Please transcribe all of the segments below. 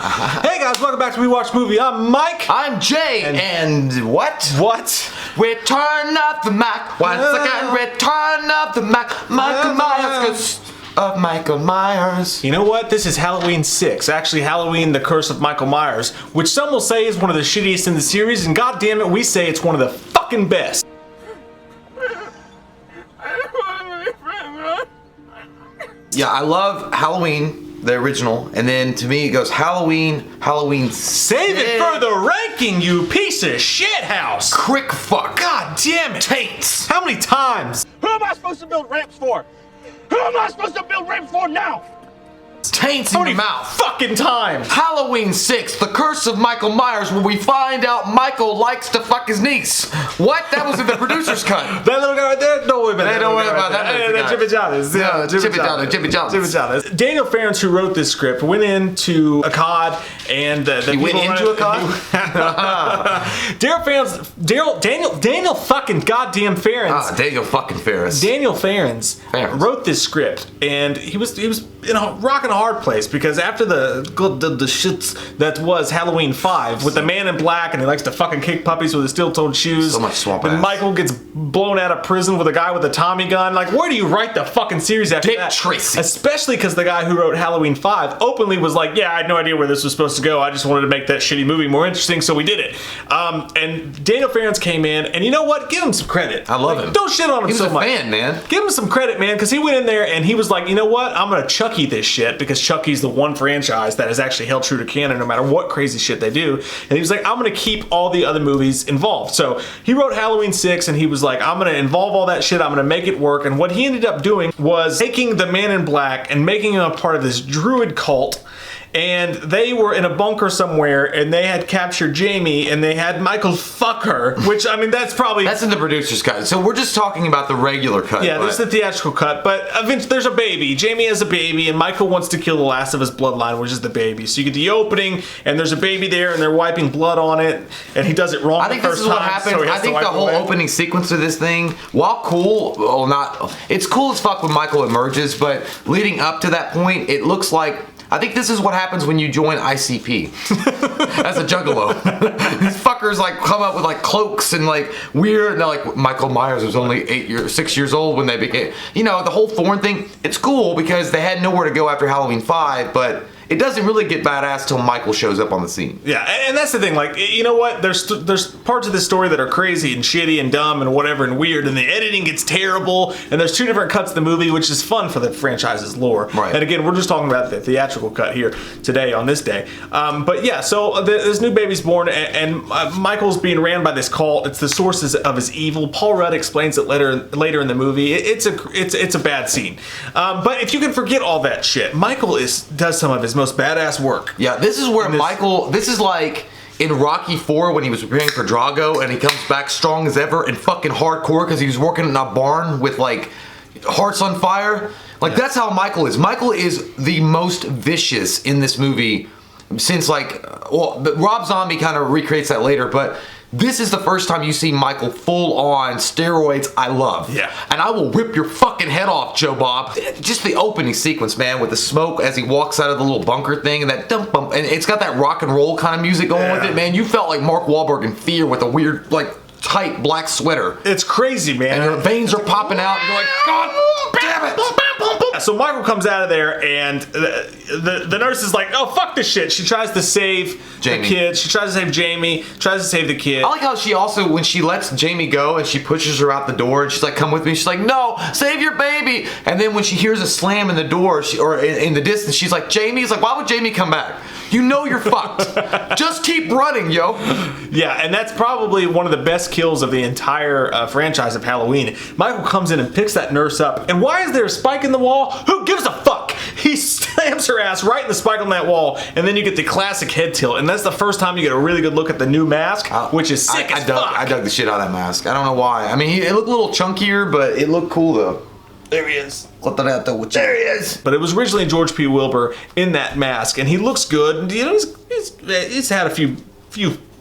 Hey guys, welcome back to We Watch Movie. I'm Mike. I'm Jay. And what? What? Return of the Mac. Once again, return of the Mac. Michael Myers, ghost of Michael Myers. You know what? This is Halloween 6. Actually, Halloween, The Curse of Michael Myers, which some will say is one of the shittiest in the series, and god damn it, we say it's one of the fucking best. Yeah, I love Halloween, the original, and then to me it goes Halloween. Save it for the ranking, you piece of shit house. Crick fuck. God damn it. Taints. How many times? Who am I supposed to build ramps for? Who am I supposed to build ramps for now? Taints How in many your mouth. fucking times? Halloween 6, The Curse of Michael Myers, where we find out Michael likes to fuck his niece. What? That was in the producer's cut. That little guy right there? Don't worry about that. Don't worry about that. That's Jimmy Johnson. Yeah, Jimmy Johnson. Daniel Ferentz, who wrote this script, went into a COD and he went into a COD? Daniel fucking goddamn Ferentz. Daniel fucking Ferris. Daniel Ferentz wrote this script, and he was in a rock and a hard place because after the shits that was Halloween 5 with the man in black and he likes to fucking kick puppies with his steel-toed shoes. So much swamp and ass. Michael gets blown out of prison with a guy with a Tommy gun. Like, where do you write the fucking series after Dick that? Tracy. Especially because the guy who wrote Halloween 5 openly was like, yeah, I had no idea where this was supposed to go. I just wanted to make that shitty movie more interesting, so we did it. And Daniel Ferentz came in, and you know what? Give him some credit. I love him. Don't shit on him so much. He was a fan, man. Give him some credit, man, because he went in there and he was like, you know what? I'm gonna Chucky this shit because Chucky's the one franchise that has actually held true to canon no matter what crazy shit they do. And he was like, I'm gonna keep all the other movies involved. So he wrote Halloween 6 and he was like, I'm gonna involve all that shit, I'm gonna make it work. And what he ended up doing was taking the man in black and making him a part of this druid cult. And they were in a bunker somewhere, and they had captured Jamie, and they had Michael fuck her, which, I mean, that's in the producer's cut. So we're just talking about the regular cut. Yeah, this is the theatrical cut, but eventually there's a baby. Jamie has a baby, and Michael wants to kill the last of his bloodline, which is the baby. So you get the opening, and there's a baby there, and they're wiping blood on it, and he does it wrong the first time. I think this is what happens. I think the whole opening sequence of this thing, while cool, it's cool as fuck when Michael emerges, but leading up to that point, it looks like, I think this is what happens when you join ICP as a juggalo. These fuckers like come up with like cloaks and like weird, and they're like, Michael Myers was only 6 years old when they became, the whole Thorn thing. It's cool because they had nowhere to go after Halloween 5, but it doesn't really get badass till Michael shows up on the scene. Yeah, and that's the thing. Like, you know what? There's parts of this story that are crazy and shitty and dumb and whatever and weird, and the editing gets terrible. And there's two different cuts of the movie, which is fun for the franchise's lore. Right. And again, we're just talking about the theatrical cut here today on this day. But yeah, so this new baby's born, and Michael's being ran by this cult. It's the sources of his evil. Paul Rudd explains it later in the movie. It's a bad scene. But if you can forget all that shit, Michael does some of his most badass work. Yeah, this is where this is like in Rocky 4 when he was preparing for Drago and he comes back strong as ever and fucking hardcore because he was working in a barn with like hearts on fire. Like, that's how Michael is. Michael is the most vicious in this movie since Rob Zombie kind of recreates that later, but this is the first time you see Michael full on steroids. I love. Yeah. And I will rip your fucking head off, Joe Bob. Just the opening sequence, man, with the smoke as he walks out of the little bunker thing and that dump bump, and it's got that rock and roll kind of music going with it, man. You felt like Mark Wahlberg in Fear with a weird, like, tight black sweater. It's crazy, man. And her veins are popping out, and you're like, God damn it! So Michael comes out of there, and the nurse is like, oh, fuck this shit. She tries to save the kid. She tries to save Jamie, tries to save the kid. I like how she also, when she lets Jamie go and she pushes her out the door and she's like, come with me. She's like, no, save your baby. And then when she hears a slam in the door, or in the distance, she's like, Jamie's like, why would Jamie come back? You know you're fucked. Just keep running, yo. Yeah, and that's probably one of the best kills of the entire franchise of Halloween. Michael comes in and picks that nurse up, and why is there a spike in the wall? Who gives a fuck? He slams her ass right in the spike on that wall, and then you get the classic head tilt, and that's the first time you get a really good look at the new mask, which is sick as fuck. I dug the shit out of that mask. I don't know why. I mean, it looked a little chunkier, but it looked cool though. There he is. There he is. But it was originally George P. Wilbur in that mask, and he looks good. You know, he's had a few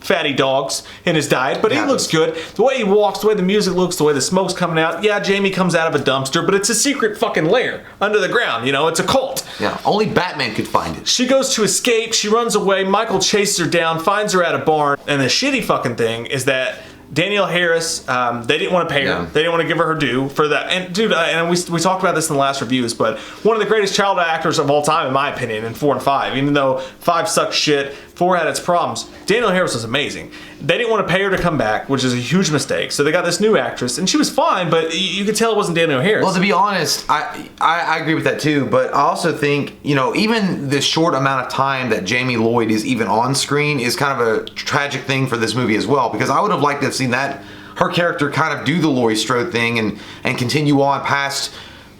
fatty dogs in his diet, but he looks good. The way he walks, the way the music looks, the way the smoke's coming out. Yeah, Jamie comes out of a dumpster, but it's a secret fucking lair under the ground. You know, it's a cult. Yeah, only Batman could find it. She goes to escape. She runs away. Michael chases her down, finds her at a barn. And the shitty fucking thing is that Danielle Harris, they didn't want to pay her. They didn't want to give her due for that. And dude, and we talked about this in the last reviews, but one of the greatest child actors of all time, in my opinion, in 4 and 5. Even though 5 sucked shit, 4 had its problems. Danielle Harris was amazing. They didn't want to pay her to come back, which is a huge mistake. So they got this new actress, and she was fine, but you could tell it wasn't Danielle Harris. Well, to be honest, I agree with that too, but I also think, you know, even the short amount of time that Jamie Lloyd is even on screen is kind of a tragic thing for this movie as well, because I would have liked to have seen that, her character kind of do the Laurie Strode thing and continue on past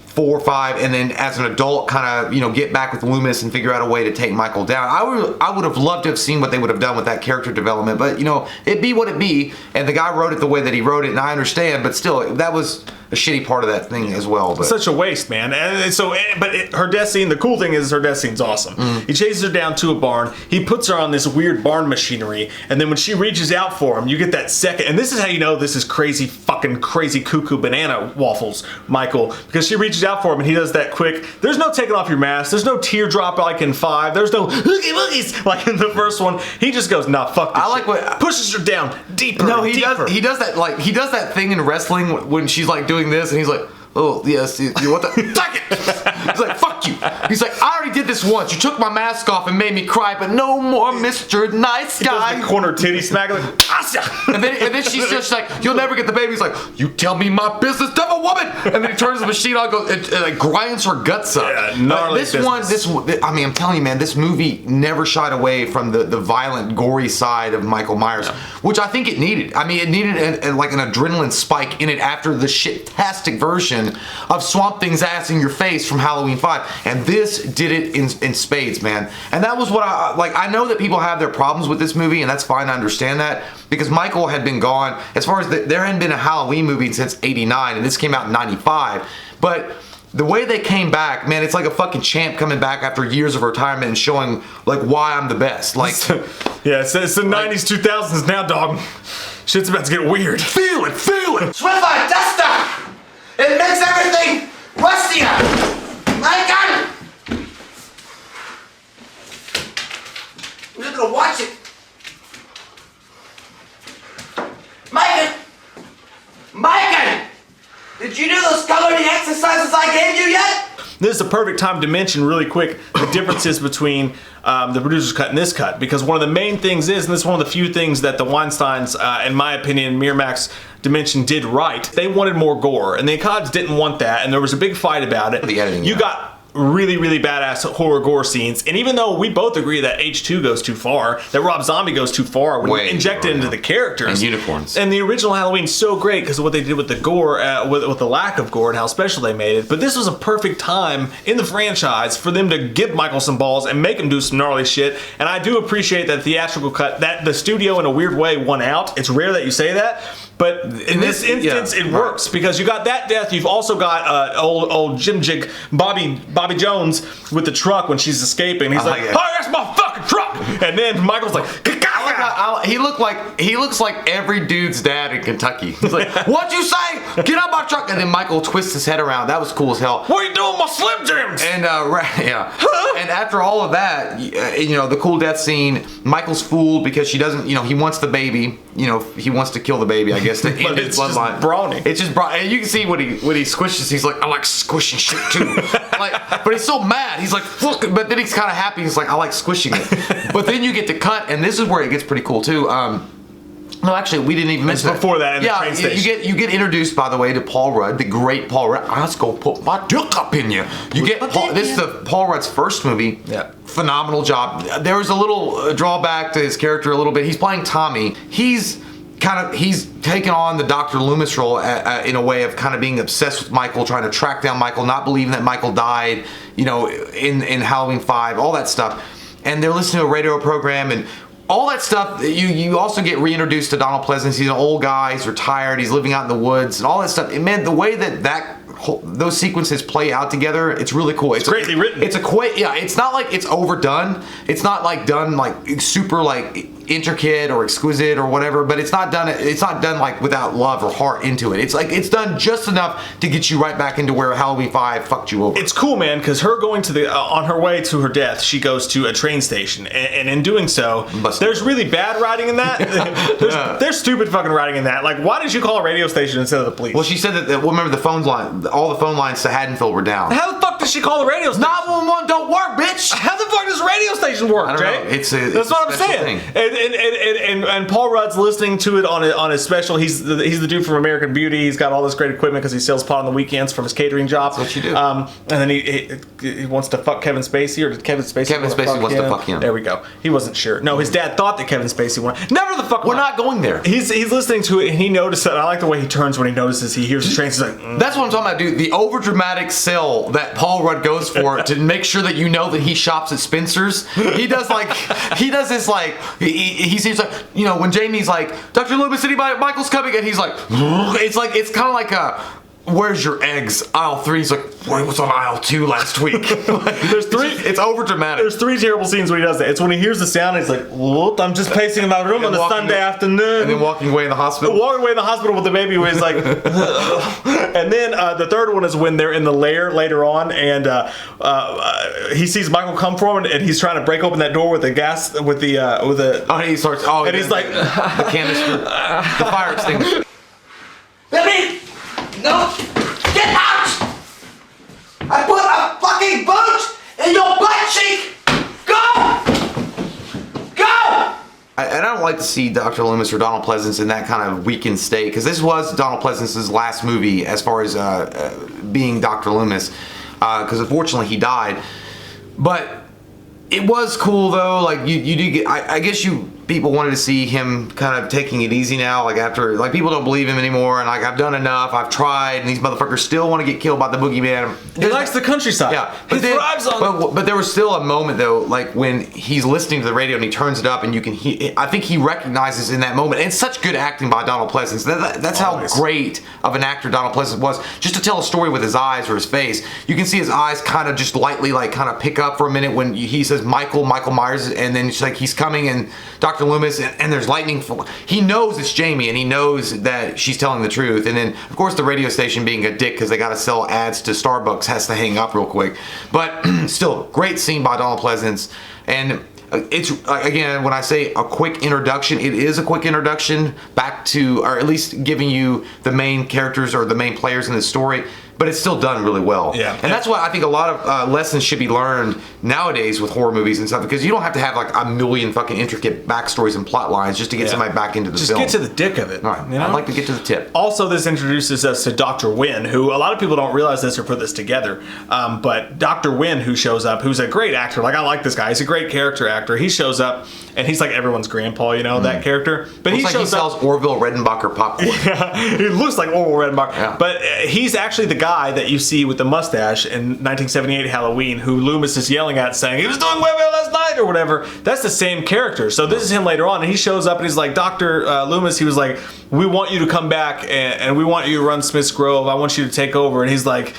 4 or 5, and then as an adult kind of, you know, get back with Loomis and figure out a way to take Michael down. I would have loved to have seen what they would have done with that character development, but you know, it be what it be, and the guy wrote it the way that he wrote it, and I understand, but still, that was a shitty part of that thing as well. But such a waste, man. And so, her death scene, the cool thing is her death scene's awesome. He chases her down to a barn. He puts her on this weird barn machinery, and then when she reaches out for him, you get that second, and this is how you know this is crazy cuckoo banana waffles, Michael, because she reaches out for him and he does that quick. There's no taking off your mask. There's no teardrop like in 5. There's no hoogie boogies like in the first one. He just goes, nah, fuck this. I like shit. what pushes her down deeper. No, he deeper. does. He does that, like, he does that thing in wrestling when she's like doing this, and he's like, oh yes, you want that? Fuck it. He's like, fuck you. He's like, I already did this once. You took my mask off and made me cry, but no more, Mr. Nice Guy. He does the corner titty smack like, and then she's just like, you'll never get the baby. He's like, you tell me my business, devil woman. And then he turns the machine on, goes, and like grinds her guts up. Yeah, gnarly this one, I mean, I'm telling you, man, this movie never shied away from the violent, gory side of Michael Myers, which I think it needed. I mean, it needed like an adrenaline spike in it after the shit-tastic version of Swamp Thing's ass in your face from Halloween 5, and this did it in spades, man. And that was what I know that people have their problems with this movie, and that's fine. I understand that, because Michael had been gone as far as there hadn't been a Halloween movie since '89, and this came out in '95. But the way they came back, man, it's like a fucking champ coming back after years of retirement and showing like why I'm the best. Like, yeah, it's the '90s, 2000s now, dog. Shit's about to get weird. Feel it. Swiffer, duster! It makes everything rustier! My gun! I'm just gonna watch it. Micah! Did you do those coloring exercises I gave you yet? This is the perfect time to mention really quick the differences between the producer's cut and this cut, because one of the main things is, and this is one of the few things that the Weinsteins, in my opinion, Miramax Dimension did right, they wanted more gore, and the Akkads didn't want that, and there was a big fight about it. The editing, you got really, really badass horror gore scenes, and even though we both agree that H2 goes too far, that Rob Zombie goes too far when you inject it into the characters and unicorns, and the original Halloween's so great because of what they did with the gore, with the lack of gore and how special they made it. But this was a perfect time in the franchise for them to give Michael some balls and make him do some gnarly shit. And I do appreciate that theatrical cut, that the studio in a weird way won out. It's rare that you say that, but in this instance, it works because you got that death. You've also got old Jim Jig Bobby Jones with the truck when she's escaping. He's like, "Oh, that's my fucking truck!" And then Michael's like, he looks like every dude's dad in Kentucky. He's like, "What'd you say? Get out my truck!" And then Michael twists his head around. That was cool as hell. "What are you doing with my Slim Jims?" And and after all of that, you know, the cool death scene, Michael's fooled because she doesn't, you know, he wants the baby. You know, he wants to kill the baby, I guess, to end his bloodline. Just brawny. It's just brawny. And you can see when he squishes, he's like, I like squishing shit too. But he's so mad. He's like, fuck it. But then he's kind of happy. He's like, I like squishing it. But then you get to cut, and this is where it gets pretty cool too. No, actually, we didn't even mention it. Before that, in the train station. You get introduced, by the way, to Paul Rudd, the great Paul Rudd. I was gonna put my dick up in you. This is the Paul Rudd's first movie. Yeah. Phenomenal job. There was a little drawback to his character a little bit. He's playing Tommy. He's taken on the Dr. Loomis role in a way of kind of being obsessed with Michael, trying to track down Michael, not believing that Michael died, you know, in Halloween 5, all that stuff. And they're listening to a radio program and all that stuff. You also get reintroduced to Donald Pleasance. He's an old guy, he's retired, he's living out in the woods and all that stuff. And man, the way that those sequences play out together, it's really cool. It's greatly written. It's it's not like it's overdone. It's not like done like super like intricate or exquisite or whatever, but it's not done like without love or heart into it. It's like it's done just enough to get you right back into where Halloween 5 fucked you over. It's cool, man, because her going to the on her way to her death, she goes to a train station, and in doing so, there's really bad writing in that. There's stupid fucking writing in that. Like, why did you call a radio station instead of the police? Well, she said that. Well, remember the phone line, all the phone lines to Haddonfield were down. How the fuck does she call the radio station? 911 don't work, bitch. How the fuck does radio station work, I don't Jay? know. That's what I'm saying. And Paul Rudd's listening to it on his special. He's the dude from American Beauty. He's got all this great equipment because he sells pot on the weekends from his catering job. That's what you do. And then he wants to fuck Kevin Spacey, or did Kevin Spacey wants to fuck him. There we go. He wasn't sure. No, his dad thought that Kevin Spacey wanted. Never the fuck. We're not going there. He's listening to it and he noticed it. I like the way he turns when he notices he hears the train. He's like, That's what I'm talking about, dude. The overdramatic sell that Paul Rudd goes for to make sure that you know that he shops at Spencer's. He does this like he seems like, you know, when Jamie's like, Dr. Loomis, anybody, Michael's coming, and he's like, it's kind of like a, where's your eggs? Aisle 3. He's like, wait, what's on aisle 2 last week? There's 3. It's over dramatic. There's 3 terrible scenes when he does that. It's when he hears the sound and he's like, "Whoop, I'm just pacing in my room on a Sunday afternoon." And then walking away in the hospital. Walking away in the hospital with the baby where he's like, and then the third one is when they're in the lair later on and he sees Michael come for him and he's trying to break open that door with the gas, with the Oh, and he starts, and he's like, the canister, the fire extinguisher. Let me... No! Get out! I put a fucking boot in your butt cheek! Go! Go! And I don't like to see Dr. Loomis or Donald Pleasance in that kind of weakened state, because this was Donald Pleasance's last movie as far as being Dr. Loomis, because unfortunately he died. But it was cool though. Like you do get. I guess people wanted to see him kind of taking it easy now. Like after, like people don't believe him anymore, and like I've done enough. I've tried, and these motherfuckers still want to get killed by the boogeyman. he likes the countryside. Yeah, he thrives on. But there was still a moment though, like when he's listening to the radio and he turns it up, and you can. I think he recognizes in that moment, and it's such good acting by Donald Pleasance. That's Always. how great of an actor Donald Pleasance was. Just to tell a story with his eyes or his face, you can see his eyes kind of just lightly, like kind of pick up for a minute when he says Michael Myers, and then it's like he's coming and Dr. Loomis, and there's lightning. He knows it's Jamie, and he knows that she's telling the truth. And then, of course, the radio station being a dick because they got to sell ads to Starbucks has to hang up real quick. But still, great scene by Donald Pleasance. And it's, again, when I say a quick introduction, it is a quick introduction back to, or at least giving you the main characters or the main players in the story. But it's still done really well. Yeah. And that's why I think a lot of lessons should be learned nowadays with horror movies and stuff, because you don't have to have like a million fucking intricate backstories and plot lines just to get somebody back into the film. Just get to the dick of it. All right. You know? I'd like to get to the tip. Also, this introduces us to Dr. Wynn, who a lot of people don't realize this or put this together. But Dr. Wynn, who shows up, who's a great actor. Like, I like this guy. He's a great character actor. He shows up, and he's like everyone's grandpa, you know, that character. But Looks he like sells Orville Redenbacher popcorn. Yeah, he looks like Orville Redenbacher. Yeah. But he's actually the guy that you see with the mustache in 1978 Halloween, who Loomis is yelling at, saying he was doing way better last night or whatever. That's the same character. So this is him later on, and he shows up and he's like, Dr. Loomis, he was like, we want you to come back and we want you to run Smith's Grove. I want you to take over. And he's like,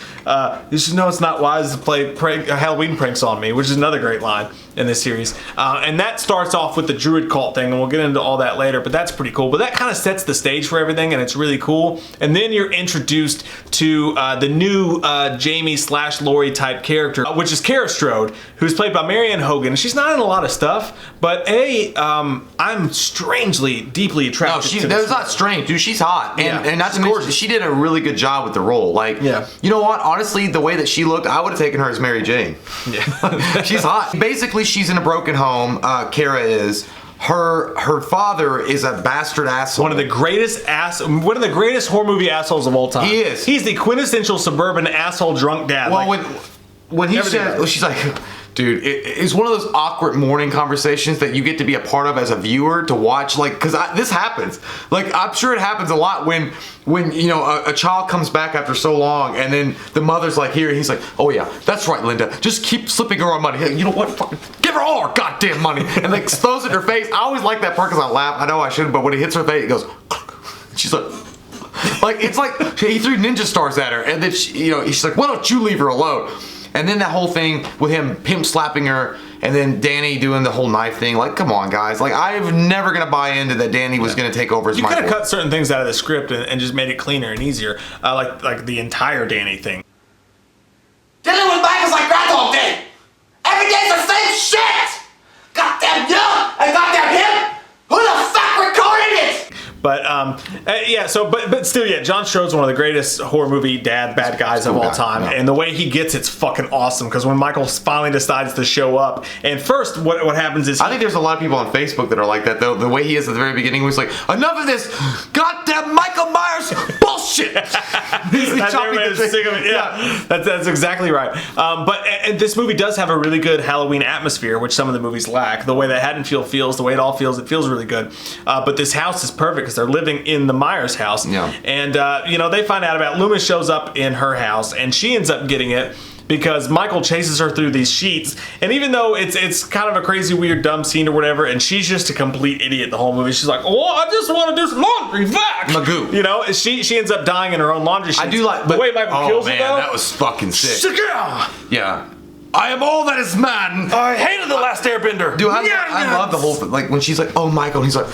you should know it's not wise to play Halloween pranks on me, which is another great line in this series. And that starts off with the Druid cult thing, and we'll get into all that later, but that's pretty cool. But that kind of sets the stage for everything, and it's really cool. And then you're introduced to the new Jamie / Laurie type character, which is Keira Strode, who's played by Marianne Hogan. She's not in a lot of stuff, but I'm strangely, deeply attracted to this. That's not strange, dude. She's hot. And not to mention, she did a really good job with the role. Like, yeah. You know what? Honestly, the way that she looked, I would have taken her as Mary Jane. Yeah. She's hot. Basically, she's in a broken home. Keira is. Her father is a bastard asshole. One of the greatest horror movie assholes of all time. He is. He's the quintessential suburban asshole drunk dad. Well, like, when he said, she's like, dude, it's one of those awkward morning conversations that you get to be a part of as a viewer to watch, like, because this happens. Like, I'm sure it happens a lot when you know, a child comes back after so long, and then the mother's like, here, and he's like, oh yeah, that's right, Linda, just keep slipping her our money. Hey, you know what, fucking give her all our goddamn money, and like throws it in her face. I always like that part because I laugh. I know I shouldn't, but when it hits her face, it goes, she's like it's like he threw ninja stars at her, and then she's like, why don't you leave her alone? And then that whole thing with him pimp slapping her, and then Danny doing the whole knife thing. Like, come on, guys. Like, I'm never gonna buy into that Danny was gonna take over as Michael. You could have cut certain things out of the script and just made it cleaner and easier, like the entire Danny thing. Dealing with Michael's like Groundhog Day. Every day's the same shit. Goddamn you and goddamn him. Who the fuck recorded it? But yeah, so but still, yeah, John Strode's one of the greatest horror movie bad guys of all time, and the way he gets it's fucking awesome. Because when Michael finally decides to show up, and first what happens is I think there's a lot of people on Facebook that are like that though. The way he is at the very beginning was like, enough of this goddamn Michael Myers bullshit. Everybody's sick of it. Yeah, that's exactly right. But this movie does have a really good Halloween atmosphere, which some of the movies lack. The way that Haddonfield feels, the way it all feels, it feels really good. But this house is perfect because they're living in the Myers house. Yeah. And they find out about Loomis shows up in her house, and she ends up getting it because Michael chases her through these sheets. And even though it's kind of a crazy, weird, dumb scene or whatever, and she's just a complete idiot the whole movie. She's like, oh, I just want to do some laundry back. Magoo. You know, she ends up dying in her own laundry sheets. I do like the way Michael kills her, though. that was fucking sick. Yeah. Yeah. I am all that is man. I hated the last Airbender. Dude, I love the whole like when she's like, oh Michael, and he's like,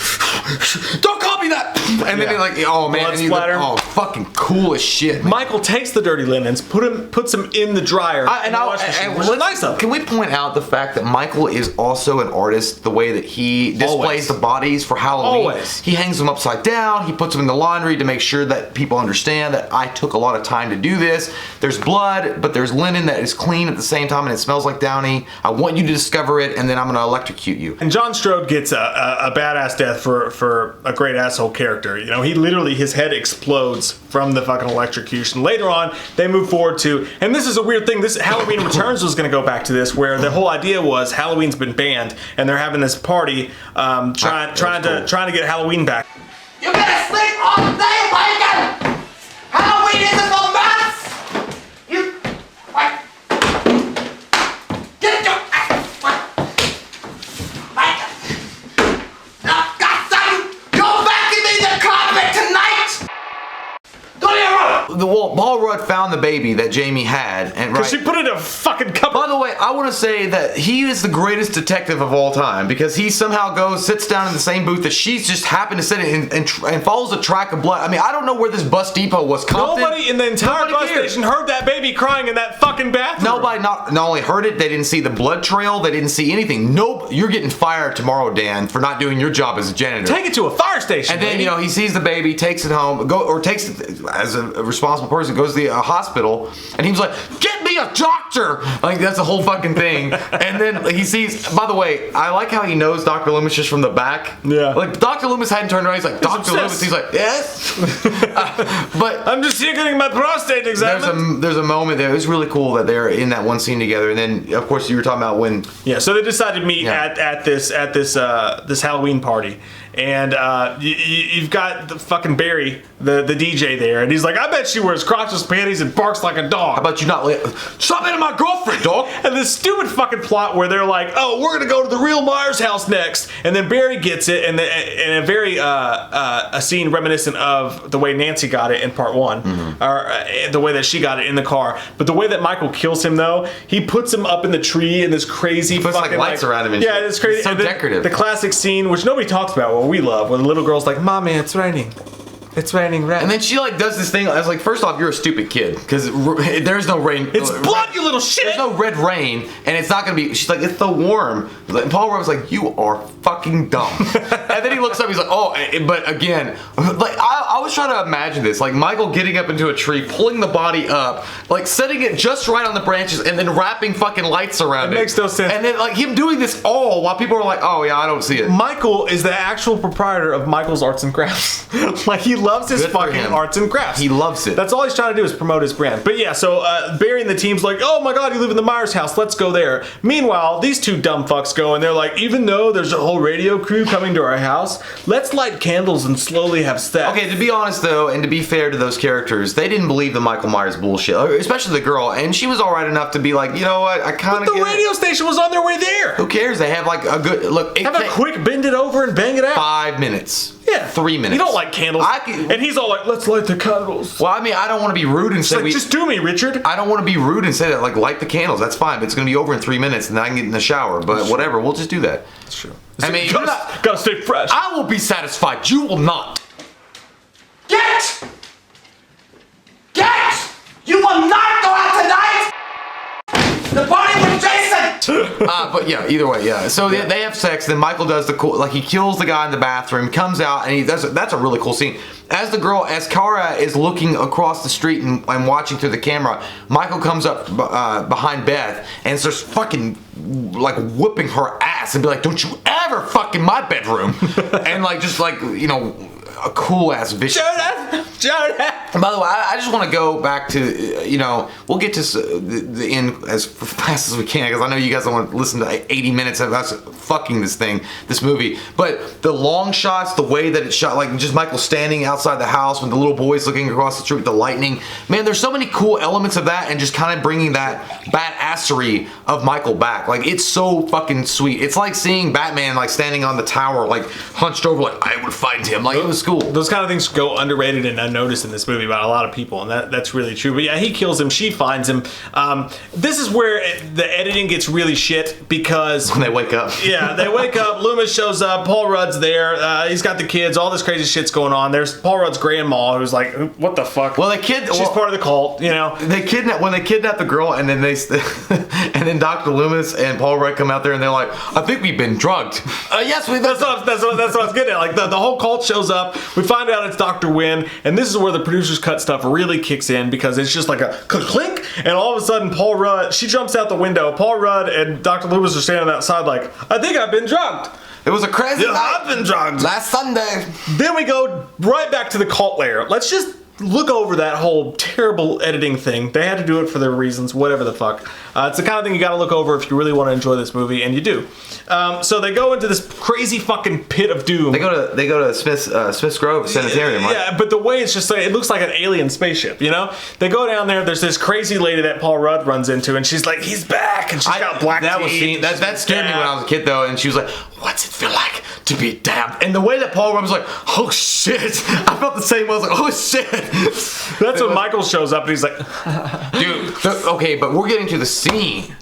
don't call me that. And then like, oh man, blood splatter. Oh, fucking cool as shit. Man. Michael takes the dirty linens, puts them in the dryer. Nice of him. Can we point out the fact that Michael is also an artist? The way that he displays the bodies for Halloween. Always. He hangs them upside down. He puts them in the laundry to make sure that people understand that I took a lot of time to do this. There's blood, but there's linen that is clean at the same time, and it smells like Downey. I want you to discover it, and then I'm gonna electrocute you. And John Strode gets a badass death for a great asshole character. You know, he literally, his head explodes from the fucking electrocution. Later on, they move forward to, and this is a weird thing, this Halloween Returns was gonna go back to this, where the whole idea was Halloween's been banned, and they're having this party trying to get Halloween back. You better sleep all day, Michael. Halloween isn't for months. You, what? Get your, Michael. Now, godson, go back and be the carpet tonight. Don't even run. Paul Rudd found the baby that Jamie had, and Because she put it in a fucking cup. By the way, I want to say that he is the greatest detective of all time because he somehow sits down in the same booth that she's just happened to sit in and follows a track of blood. I mean, I don't know where this bus depot was. Compton? Nobody in the entire bus station heard that baby crying in that fucking bathroom. Nobody not only heard it, they didn't see the blood trail, they didn't see anything. Nope, you're getting fired tomorrow, Dan, for not doing your job as a janitor. Take it to a fire station. And then, he sees the baby, takes it home, takes it as a responsible person, goes to the hospital, and he was like, get me a doctor! Like, that's the whole fucking thing. And then he sees, by the way, I like how he knows Dr. Loomis just from the back. Yeah. Like, Dr. Loomis hadn't turned around, he's like, Dr. Loomis, he's like, yes? But I'm just here getting my prostate examined. There's a moment there, it was really cool that they're in that one scene together, and then, of course, you were talking about when... Yeah, so they decided to meet at this Halloween party. And you've got the fucking Barry, the DJ there, and he's like, I bet she wears crotchless panties and barks like a dog. How about you not stop hitting my girlfriend, dog? And this stupid fucking plot where they're like, oh, we're gonna go to the real Myers house next, and then Barry gets it, and a very a scene reminiscent of the way Nancy got it in part one, or the way that she got it in the car. But the way that Michael kills him, though, he puts him up in the tree in this crazy puts fucking lights around him. And yeah, it's crazy. It's so decorative. The classic scene, which nobody talks about, what we love, when the little girl's like, Mommy, it's raining. It's raining red. And then she does this thing. I was like, first off, you're a stupid kid because there's no rain. It's blood, you little shit. There's no red rain, and it's not gonna be. She's like, it's the worm. And Paul Rudd was like, you are fucking dumb. And then he looks up. He's like, oh, but again, like I was trying to imagine this, like Michael getting up into a tree, pulling the body up, like setting it just right on the branches, and then wrapping fucking lights around it. It makes no sense. And then like him doing this all while people are like, oh yeah, I don't see it. Michael is the actual proprietor of Michael's Arts and Crafts. Like he loves his fucking arts and crafts. He loves it. That's all he's trying to do is promote his brand. But yeah, so Barry and the team's like, oh my god, you live in the Myers house, let's go there. Meanwhile, these two dumb fucks go and they're like, even though there's a whole radio crew coming to our house, let's light candles and slowly have sex. Okay, to be honest though, and to be fair to those characters, they didn't believe the Michael Myers bullshit, especially the girl, and she was alright enough to be like, you know what, I kind of But the radio station was on their way there. Who cares? They have like a good, look. Have a quick bend it over and bang it out. 5 minutes. Yeah. 3 minutes. You don't like candles. And he's all like, let's light the candles. Well, I mean, I don't want to be rude and say It's like, just do me, Richard. I don't want to be rude and say that, like, light the candles. That's fine, but it's going to be over in 3 minutes, and then I can get in the shower. But whatever, we'll just do that. That's true. I mean, gotta stay fresh. I will be satisfied. You will not. Get! You will not go out tonight! The party with Jason! But yeah, either way, yeah. So they have sex, then Michael does the cool, like, he kills the guy in the bathroom, comes out, and he does, that's a really cool scene. As Keira is looking across the street and watching through the camera, Michael comes up behind Beth and starts fucking, like, whooping her ass and be like, don't you ever fuck in my bedroom. And, like, just, like, you know, a cool ass vicious. Jonah! And by the way, I just want to go back to, you know, we'll get to the end as fast as we can, because I know you guys don't want to listen to 80 minutes of us fucking this movie. But the long shots, the way that it's shot, like just Michael standing outside the house with the little boys looking across the street with the lightning. Man, there's so many cool elements of that, and just kind of bringing that badassery of Michael back. Like, it's so fucking sweet. It's like seeing Batman, like, standing on the tower, like, hunched over, like, I would find him. Like, it was cool. Those kind of things go underrated and unnoticed in this movie by a lot of people, and that's really true. But yeah, he kills him, she finds him. This is where the editing gets really shit, because when they wake up. Yeah, they wake up, Loomis shows up, Paul Rudd's there, he's got the kids, all this crazy shit's going on. There's Paul Rudd's grandma, who's like, what the fuck? Well, she's part of the cult, you know. When they kidnap the girl, and then and then Dr. Loomis and Paul Rudd come out there, and they're like, I think we've been drugged. Yes, that's what I was getting at. Like, the whole cult shows up, we find out it's Dr. Wynn, and this is where the producer's cut stuff really kicks in, because it's just like a clink, and all of a sudden Paul Rudd, she jumps out the window, Paul Rudd and Dr. Loomis are standing outside like, I think I've been drugged. It was a crazy night. I've been drugged. Last Sunday. Then we go right back to the cult layer. Let's just look over that whole terrible editing thing. They had to do it for their reasons, whatever the fuck. It's the kind of thing you gotta look over if you really want to enjoy this movie, and you do. So they go into this crazy fucking pit of doom. They go to Smith's Grove Sanitarium, right? Yeah, but the way it's just like, it looks like an alien spaceship, you know? They go down there, there's this crazy lady that Paul Rudd runs into, and she's like, he's back, and she's got black teeth. That scared me when I was a kid, though, and she was like, what's it feel like to be damned? And the way that Paul Rudd was like, oh shit, I felt the same way. I was like, oh shit. That's when Michael shows up, and he's like, dude, okay, but we're getting to the scene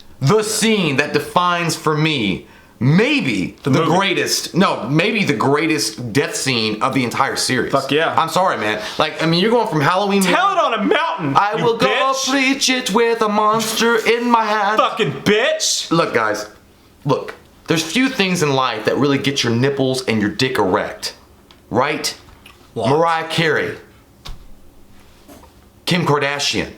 that defines for me maybe the greatest death scene of the entire series. Fuck yeah. I'm sorry, man. Like, I mean, you're going from Halloween. Tell it on a mountain. I will go preach it with a monster in my hand. Fucking bitch. Look, guys. Look. There's few things in life that really get your nipples and your dick erect. Right? What? Mariah Carey. Kim Kardashian.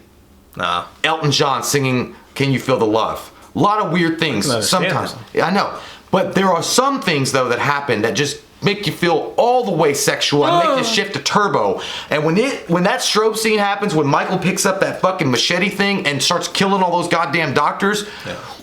Nah. Elton John singing Can You Feel the Love? A lot of weird things sometimes. Yeah, I know. But there are some things, though, that happen that just make you feel all the way sexual and make you shift to turbo. And when that strobe scene happens, when Michael picks up that fucking machete thing and starts killing all those goddamn doctors,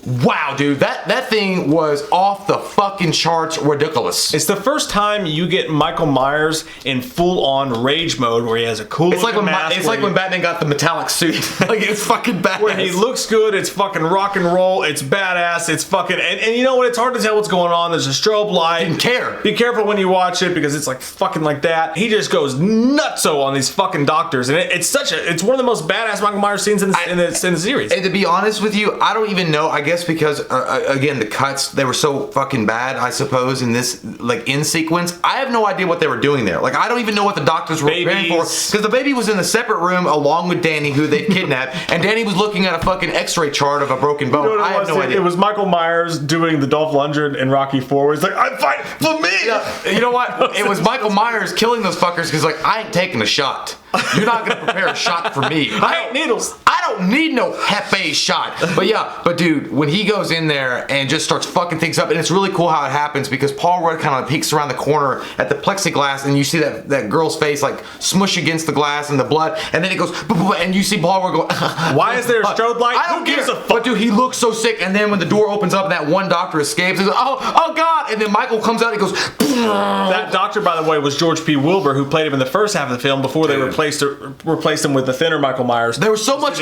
wow, dude, that thing was off the fucking charts ridiculous. It's the first time you get Michael Myers in full-on rage mode, where he has a cool mask. It's like when Batman got the metallic suit. Like, it's fucking badass. Where he looks good, it's fucking rock and roll, it's badass, it's fucking... And you know what? It's hard to tell what's going on. There's a strobe light. Didn't care. Be careful when you watch it, because it's like fucking like that. He just goes nutso on these fucking doctors, and it's one of the most badass Michael Myers scenes in the series. And to be honest with you, I don't even know. I guess because again, the cuts, they were so fucking bad, I suppose, in this, like, in sequence. I have no idea what they were doing there. Like, I don't even know what the doctors were preparing for, because the baby was in a separate room along with Danny, who they kidnapped, and Danny was looking at a fucking x-ray chart of a broken bone. You know, I have no idea. It was Michael Myers doing the Dolph Lundgren in Rocky IV, where he's like, I'm fighting for me! Yeah, you know what? It was Michael Myers killing those fuckers, because, like, I ain't taking a shot. You're not gonna prepare a shot for me. I ain't needles. I don't need no Hefe shot. But dude, when he goes in there and just starts fucking things up, and it's really cool how it happens, because Paul Rudd kind of peeks around the corner at the plexiglass, and you see that girl's face like smush against the glass and the blood, and then it goes, and you see Paul Rudd go, why is there a strobe light? I don't give a fuck. But dude, he looks so sick, and then when the door opens up and that one doctor escapes, he's like, oh god, and then Michael comes out and he goes, that doctor, by the way, was George P. Wilbur, who played him in the first half of the film before they replaced him with the thinner Michael Myers. There was so much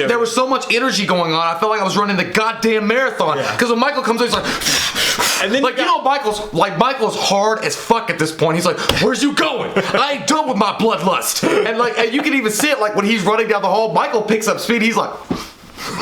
energy going on. I felt like I was running the goddamn marathon, because when Michael comes in, he's like And then like, Michael's hard as fuck at this point. He's like, where's you going? I ain't done with my bloodlust. And you can even see it, like, when he's running down the hall, Michael picks up speed. He's like,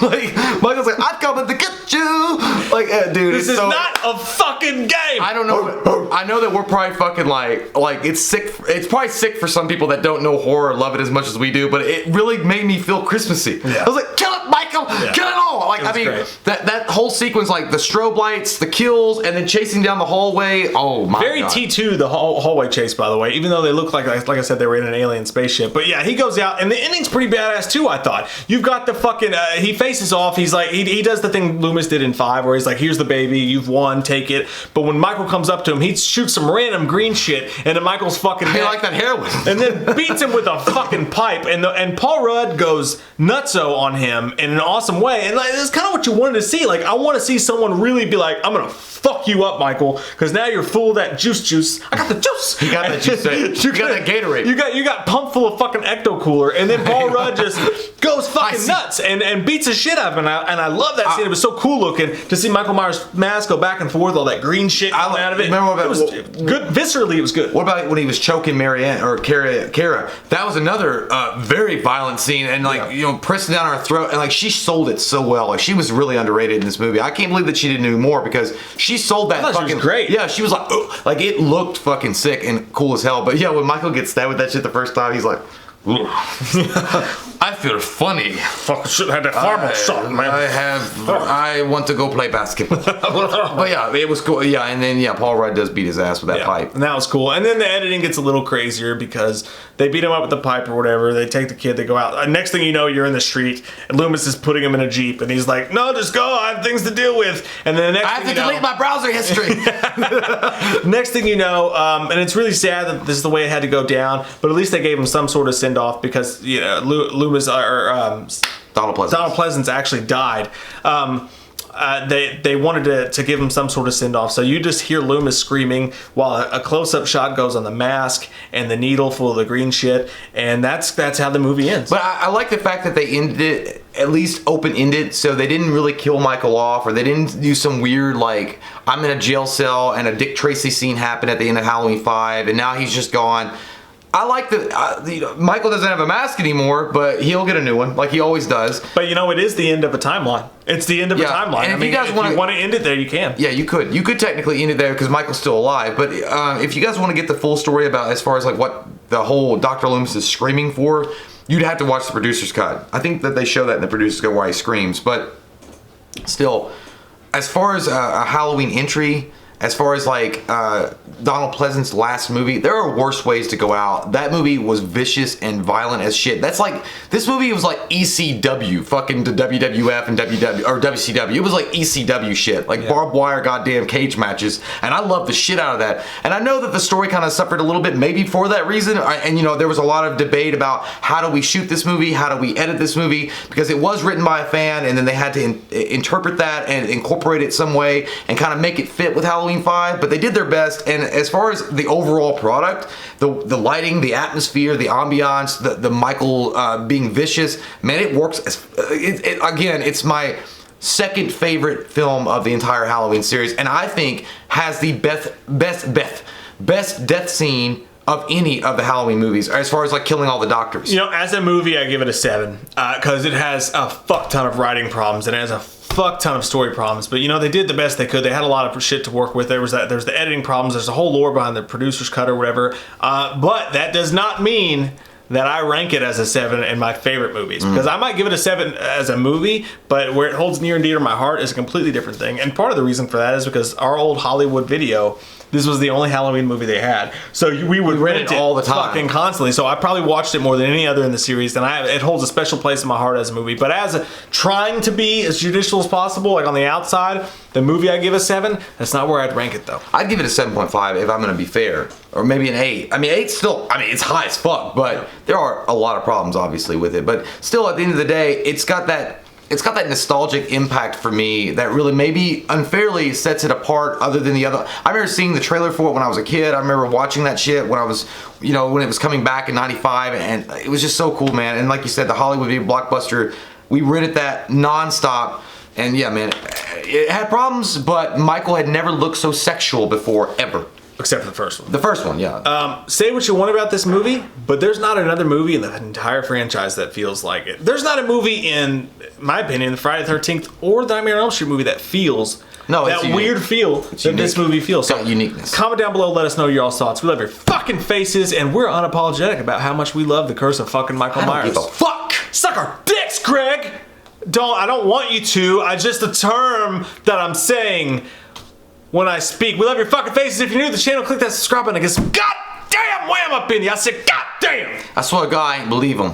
Michael's like, I'm coming to get you. Like, dude, this is not a fucking game. I don't know. I know that we're probably fucking like it's sick. It's probably sick for some people that don't know horror or love it as much as we do. But it really made me feel Christmassy. Yeah. I was like, kill it, Michael, kill it all. Like, I mean, that whole sequence, like the strobe lights, the kills, and then chasing down the hallway. Oh my Very God. T2 the hallway chase, by the way. Even though they look like I said, they were in an alien spaceship. But yeah, he goes out, and the ending's pretty badass too. I thought you've got the fucking. He faces off. He's like, he does the thing Loomis did in 5, where he's like, here's the baby, you've won, take it. But when Michael comes up to him, he shoots some random green shit into Michael's fucking neck. I like that heroin. And then beats him with a fucking pipe. And Paul Rudd goes nutso on him in an awesome way. And like, that's kind of what you wanted to see. Like, I want to see someone really be like, I'm gonna fuck you up, Michael, because now you're full of that juice. I got the juice. You got that juice. You got that Gatorade. You got pumped full of fucking Ecto Cooler, and then Paul Rudd just goes fucking nuts and beats the shit out of him. And I love that scene. It was so cool looking to see Michael Myers' mask go back and forth, all that green shit coming out of it. Remember it was good. Viscerally, it was good. What about when he was choking Marianne or Keira? That was another very violent scene, and pressing down her throat, and like she sold it so well. Like, she was really underrated in this movie. I can't believe that she didn't do more, because she sold that fucking. She was great. Yeah, she was like, oh, like it looked fucking sick and cool as hell. But yeah, when Michael gets stabbed with that shit the first time, he's like, I feel funny. Fuck, should have had that farmer shot, man. I want to go play basketball. But yeah, it was cool. Yeah, and then Paul Rudd does beat his ass with that pipe. And that was cool. And then the editing gets a little crazier because they beat him up with the pipe or whatever. They take the kid, they go out. Next thing you know, you're in the street, and Loomis is putting him in a Jeep, and he's like, no, just go, I have things to deal with. And then the next I have to delete my browser history. Next thing you know, and it's really sad that this is the way it had to go down, but at least they gave him some sort of send off, because Loomis Donald Pleasance actually died. They wanted to give him some sort of send off, so you just hear Loomis screaming while a close-up shot goes on the mask and the needle full of the green shit, and that's how the movie ends. But I like the fact that they ended it at least open-ended, so they didn't really kill Michael off, or they didn't do some weird, like, I'm in a jail cell and a Dick Tracy scene happened at the end of Halloween 5 and now he's just gone. I like that Michael doesn't have a mask anymore, but he'll get a new one, like he always does. But it is the end of a timeline. It's the end of a timeline. And if you want to end it there, you can. Yeah, you could. You could technically end it there because Michael's still alive. But if you guys want to get the full story about as far as like what the whole Dr. Loomis is screaming for, you'd have to watch the producer's cut. I think that they show that in the producer's cut why he screams. But still, as far as a Halloween entry, as far as like Donald Pleasance's last movie, there are worse ways to go out. That movie was vicious and violent as shit. That's like, this movie was like ECW, fucking the WWF and WCW. It was like ECW shit, like barbed wire goddamn cage matches, and I love the shit out of that. And I know that the story kind of suffered a little bit maybe for that reason, and there was a lot of debate about how do we shoot this movie, how do we edit this movie, because it was written by a fan, and then they had to interpret that and incorporate it some way and kind of make it fit with Halloween 5, but they did their best. And as far as the overall product, the lighting, the atmosphere, the ambiance, the Michael being vicious, man, it works. Again, it's my second favorite film of the entire Halloween series, and I think has the best death scene of any of the Halloween movies, as far as like killing all the doctors. As a movie, I give it a 7 because it has a fuck ton of writing problems and it has a fuck ton of story problems. But they did the best they could. They had a lot of shit to work with. There's the editing problems. There's a whole lore behind the producer's cut or whatever. But that does not mean that I rank it as a 7 in my favorite movies, because I might give it a 7 as a movie, but where it holds near and dear to my heart is a completely different thing. And part of the reason for that is because our old Hollywood Video, this was the only Halloween movie they had, so we would rent it all the time, fucking constantly. So I probably watched it more than any other in the series, and it holds a special place in my heart as a movie. But as trying to be as judicial as possible, like on the outside, the movie I give a 7. That's not where I'd rank it though. I'd give it a 7.5 if I'm going to be fair, or maybe an 8. I mean, 8's still, it's high as fuck, but there are a lot of problems obviously with it. But still, at the end of the day, it's got that nostalgic impact for me that really maybe unfairly sets it apart other than the other. I remember seeing the trailer for it when I was a kid. I remember watching that shit when I was, when it was coming back in 95, and it was just so cool, man. And like you said, the Hollywood Video blockbuster, we rented that nonstop. And yeah, man, it had problems, but Michael had never looked so sexual before, ever. Except for the first one. The first one, yeah. Say what you want about this movie, but there's not another movie in the entire franchise that feels like it. There's not a movie, in my opinion, the Friday the 13th or the Nightmare on Elm Street movie that feels that weird feel that this movie feels. It's got uniqueness. Comment down below, let us know your all's thoughts. We love your fucking faces, and we're unapologetic about how much we love the Curse of fucking Michael Myers. Give a fuck! Suck our dicks, Greg! I don't want you to. I just a term that I'm saying when I speak. We love your fucking faces. If you're new to the channel, click that subscribe button and get some goddamn wham up in you. I said goddamn! I swear to God, I ain't believe him.